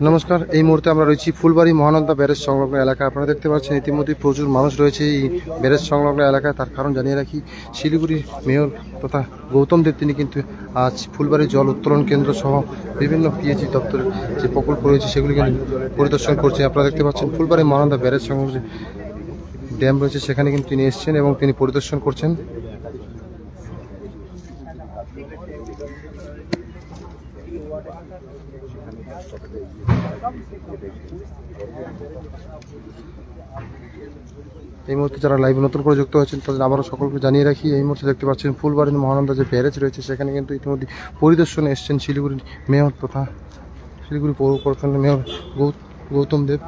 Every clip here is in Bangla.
নমস্কার, এই মুহূর্তে আমরা রয়েছি ফুলবাড়ি মহানন্দা ব্যারেজ সংলগ্ন এলাকায়। আপনারা দেখতে পাচ্ছেন ইতিমধ্যে প্রচুর মানুষ রয়েছে এই ব্যারেজ সংলগ্ন এলাকায়। তার কারণ জানিয়ে রাখি, শিলিগুড়ির মেয়র তথা গৌতম দেব তিনি কিন্তু আজ ফুলবাড়ি জল উত্তোলন কেন্দ্র সহ বিভিন্ন পিএইচই দপ্তরের যে প্রকল্প রয়েছে সেগুলি কিন্তু পরিদর্শন করছে। আপনারা দেখতে পাচ্ছেন ফুলবাড়ি মহানন্দা ব্যারেজ সংলগ্ন যে ড্যাম রয়েছে সেখানে কিন্তু তিনি এসছেন এবং তিনি পরিদর্শন করছেন। এই মুহূর্তে যারা লাইভ নতুন করে যুক্ত হয়েছেন তাদের আবারও সকলকে জানিয়ে রাখি, এই মুহূর্তে দেখতে পাচ্ছেন ফুলবাড়ি মহানন্দা যে ব্যারেজ রয়েছে সেখানে কিন্তু ইতিমধ্যে পরিদর্শনে এসছেন শিলিগুড়ির মেয়র তথা শিলিগুড়ি পৌর কর্পোরেশনের মেয়র গৌতম দেব।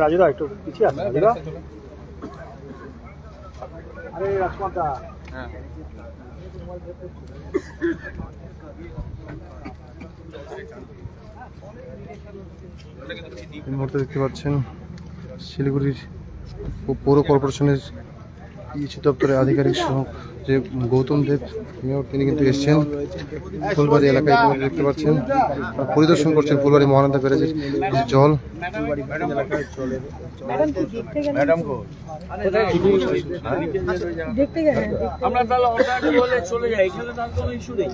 রাজুদা একটু পিছিয়ে আসুন। রাজুদা, আরে রাজকুমার দা, এই মুহূর্তে দেখতে পাচ্ছেন শিলিগুড়ির পৌর কর্পোরেশনের পিএইচই দপ্তরের আধিকারিক সহ যে গৌতম দেব মেয়র তিনি কিন্তু এসছেন ফুলবাড়ি এলাকায়। দেখতে পাচ্ছেন পরিদর্শন করছেন ফুলবাড়ি মহানন্দা ব্যারেজের জল। আমরা তাহলে বলে চলে যাই, এখানে তার কোনো ইস্যু নেই।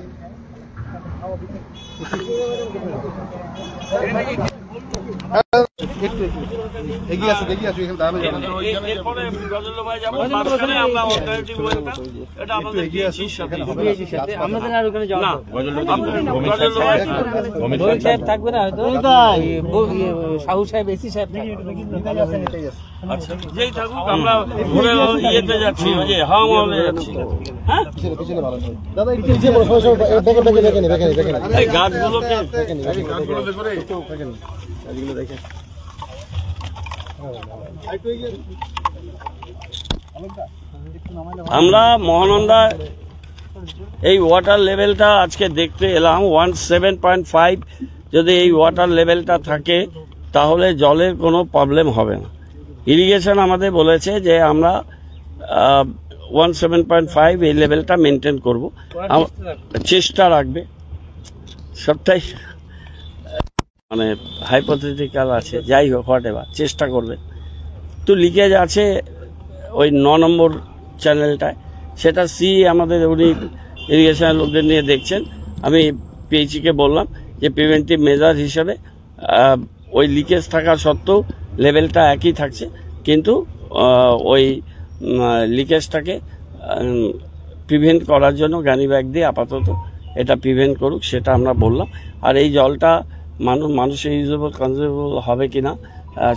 এগিয়ে আসো, এগিয়ে আসো, এখানে দাঁড়ানো যাবে না। এরপরে গজলডোবায় যাবো, মাঝখানে আমরা অল্টারনেটিভ ওয়েটা, এটা আমাদের পিএইচির সাথে আমাদের আর ওখানে যাওয়া না, গজলডোবায় ভৌমিক সাহেব থাকবে না হয়তো, সাহু সাহেব, এসি সাহেব আচ্ছা যেই থাকুক, আমরা ঘুরে ইয়েতে যাচ্ছি, ওই যে হাওয়া মহলে যাচ্ছি। হ্যাঁ, দাদা একটু পিছিয়ে পড়ো, সবাই সবাই দেখেন এই গাছগুলোকে আমরা মহানন্দা এই ওয়াটার লেভেলটা আজকে দেখতে এলাম 17.5। যদি এই ওয়াটার লেভেলটা থাকে তাহলে জলের কোনো প্রবলেম হবে না। ইরিগেশন আমাদের বলেছে যে আমরা 17.5 এই লেভেলটা মেনটেন করব, চেষ্টা রাখবে। সবটাই মানে হাইপোথেটিক্যাল আছে, যাই হোক হোয়াট এভার, চেষ্টা করবে। তো লিকেজ আছে ওই 9 নম্বর চ্যানেলটায়, সেটা আমাদের উনি ইরিগেশনের লোকদের নিয়ে দেখছেন। আমি পিএইচিকে বললাম যে প্রিভেন্টিভ মেজার হিসেবে ওই লিকেজ থাকা সত্ত্বেও লেভেলটা একই থাকছে, কিন্তু ওই লিকেজটাকে প্রিভেন্ট করার জন্য গানি ব্যাগ দিয়ে আপাতত এটা প্রিভেন্ট করুক, সেটা আমরা বললাম। আর এই জলটা মানুষের ইউজেবল কনজিউমেবল হবে কিনা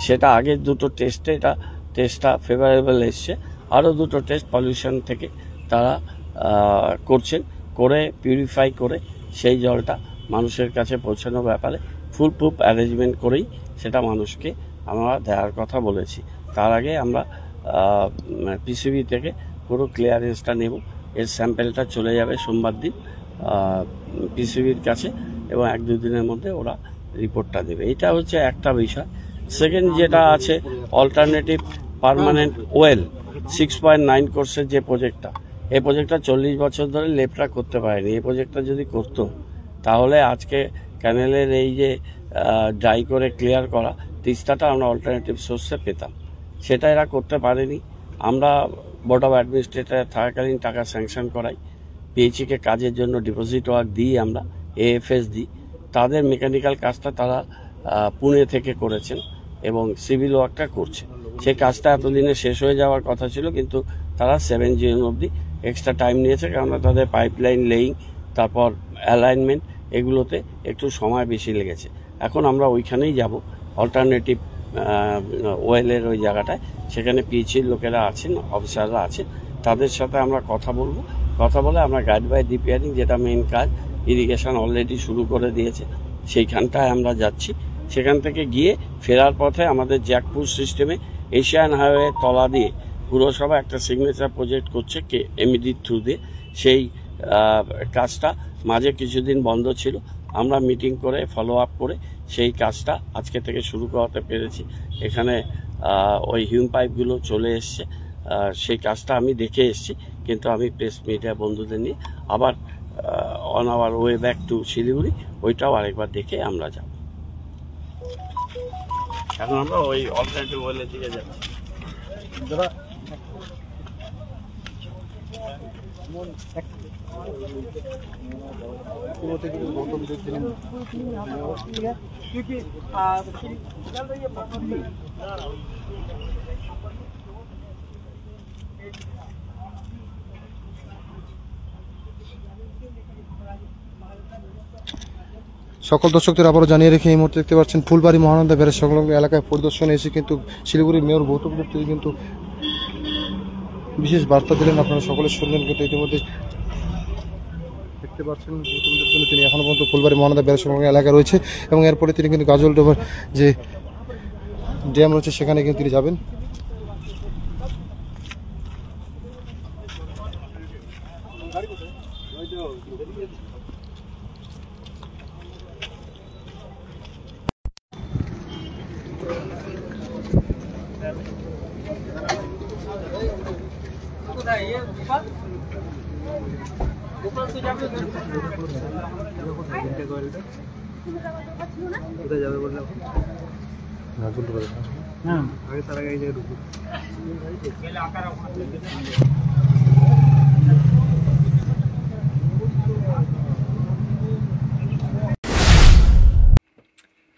সেটা আগের দুটো টেস্টে টেস্টটা ফেভারেবল এসছে। আরও দুটো টেস্ট পলিউশন থেকে তারা করছেন, করে পিউরিফাই করে সেই জলটা মানুষের কাছে পৌঁছানোর ব্যাপারে ফুল প্রুফ অ্যারেঞ্জমেন্ট করেই সেটা মানুষকে আমরা দেওয়ার কথা বলেছি। তার আগে আমরা পিসিবি থেকে পুরো ক্লিয়ারেন্সটা নেব। এর স্যাম্পেলটা চলে যাবে সোমবার দিন পিসিবির কাছে এবং 1-2 দিনের মধ্যে ওরা রিপোর্টটা দেবে। এটা হচ্ছে একটা বিষয়। সেকেন্ড যেটা আছে অল্টারনেটিভ পার্মানেন্ট ওয়েল 6.9 কোর্সের যে প্রজেক্টটা, এই প্রজেক্টটা 40 বছর ধরে লেপটা করতে পারেনি। এই প্রজেক্টটা যদি করতো তাহলে আজকে ক্যানেলের এই যে ড্রাই করে ক্লিয়ার করা তিস্তাটা আমরা অল্টারনেটিভ সোর্সে পেতাম, সেটা এরা করতে পারেনি। আমরা বোর্ড অফ অ্যাডমিনিস্ট্রেটর থাকাকালীন টাকা স্যাংশন করাই, পিএইচিকে কাজের জন্য ডিপোজিট ওয়ার্ক দিই, আমরা এএফএস দিই। তাদের মেকানিক্যাল কাজটা তারা পুনে থেকে করেছেন এবং সিভিল ওয়ার্কটা করছে। সেই কাজটা এতদিনে শেষ হয়ে যাওয়ার কথা ছিল, কিন্তু তারা 7 জুন অবধি এক্সট্রা টাইম নিয়েছে, কেননা তাদের পাইপলাইন লেইং তারপর অ্যালাইনমেন্ট এগুলোতে একটু সময় বেশি লেগেছে। এখন আমরা ওইখানেই যাব, অল্টারনেটিভ ওয়েলের ওই জায়গাটায়। সেখানে পিএইচির লোকেরা আছেন, অফিসাররা আছেন, তাদের সাথে আমরা কথা বলে আমরা গাইড বাই রিপেয়ারিং, যেটা মেইন কাজ ইরিগেশন অলরেডি শুরু করে দিয়েছে, সেইখানটায় আমরা যাচ্ছি। সেখান থেকে গিয়ে ফেরার পথে আমাদের জ্যাকপুর সিস্টেমে এশিয়ান হাইওয়ে তলা দিয়ে পুরসভা একটা সিগনেচার প্রজেক্ট করছে এমইডির থ্রু দিয়ে। সেই কাজটা মাঝে কিছুদিন বন্ধ ছিল, আমরা মিটিং করে ফলো আপ করে সেই কাজটা আজকে থেকে শুরু করাতে পেরেছি। এখানে ওই হিউম পাইপগুলো চলে এসছে, সেই কাজটা আমি দেখে এসেছি। কিন্তু আমি প্রেস মিডিয়া বন্ধুদের নিয়ে আবার on our way back to Siliguri ওইটাও আরেকবার দেখে আমরা যাব। এখন আমরা ওই অল্টারনেটিভ ওয়েলের দিকে যাচ্ছি। সকল দর্শকদের আবারও জানিয়ে রেখে এই মুহূর্তে দেখতে পাচ্ছেন ফুলবাড়ি মহানন্দা ব্যারেজ সংলগ্ন এলাকায় পরিদর্শনে এসে কিন্তু শিলিগুড়ির মেয়র গৌতম দেব তিনি কিন্তু বিশেষ বার্তা দিলেন। আপনারা সকলে শুনলেন। কিন্তু ইতিমধ্যে দেখতে পাচ্ছেন গৌতম দেব তিনি এখনো পর্যন্ত ফুলবাড়ি মহানন্দা ব্যারেজ সংলগ্ন এলাকায় রয়েছে এবং এরপরে তিনি কিন্তু গাজলডোবার যে ড্যাম রয়েছে সেখানে কিন্তু তিনি যাবেন।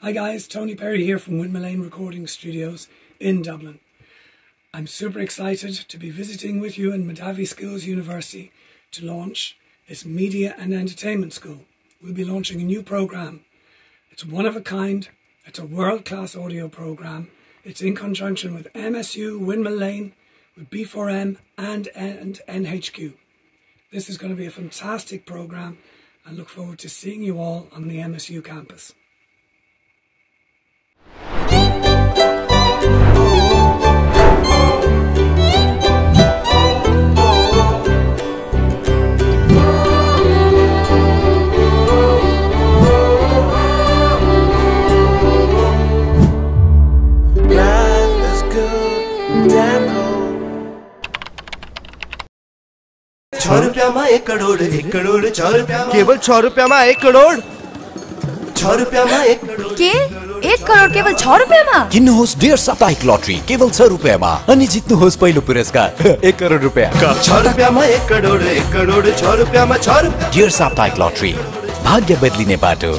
Hi guys, Tony Perry here from Windmill Lane Recording Studios in Dublin. I'm super excited to be visiting with you in Madavi Skills University to launch its Media and Entertainment School. We'll be launching a new program. It's one of a kind, it's a world-class audio program. It's in conjunction with MSU, Windmill Lane, with B4M and NHQ. This is going to be a fantastic program. I look forward to seeing you all on the MSU campus. ₹6 1 crore 1 crore ₹6 केवल ₹6 में 1 करोड़ ₹6 1 करोड़ के 1 करोड केवल ₹6 किन्नुहोस् डेढ साप्ताहिक लटरी केवल ₹6 अनि जित्नुहोस् पहिलो पुरस्कार 1 करोड रुपैयाँ। ₹6 1 करोड़ 1 करोड़ ₹6 डेढ साप्ताहिक लटरी भाग्य बदलिने बाटो।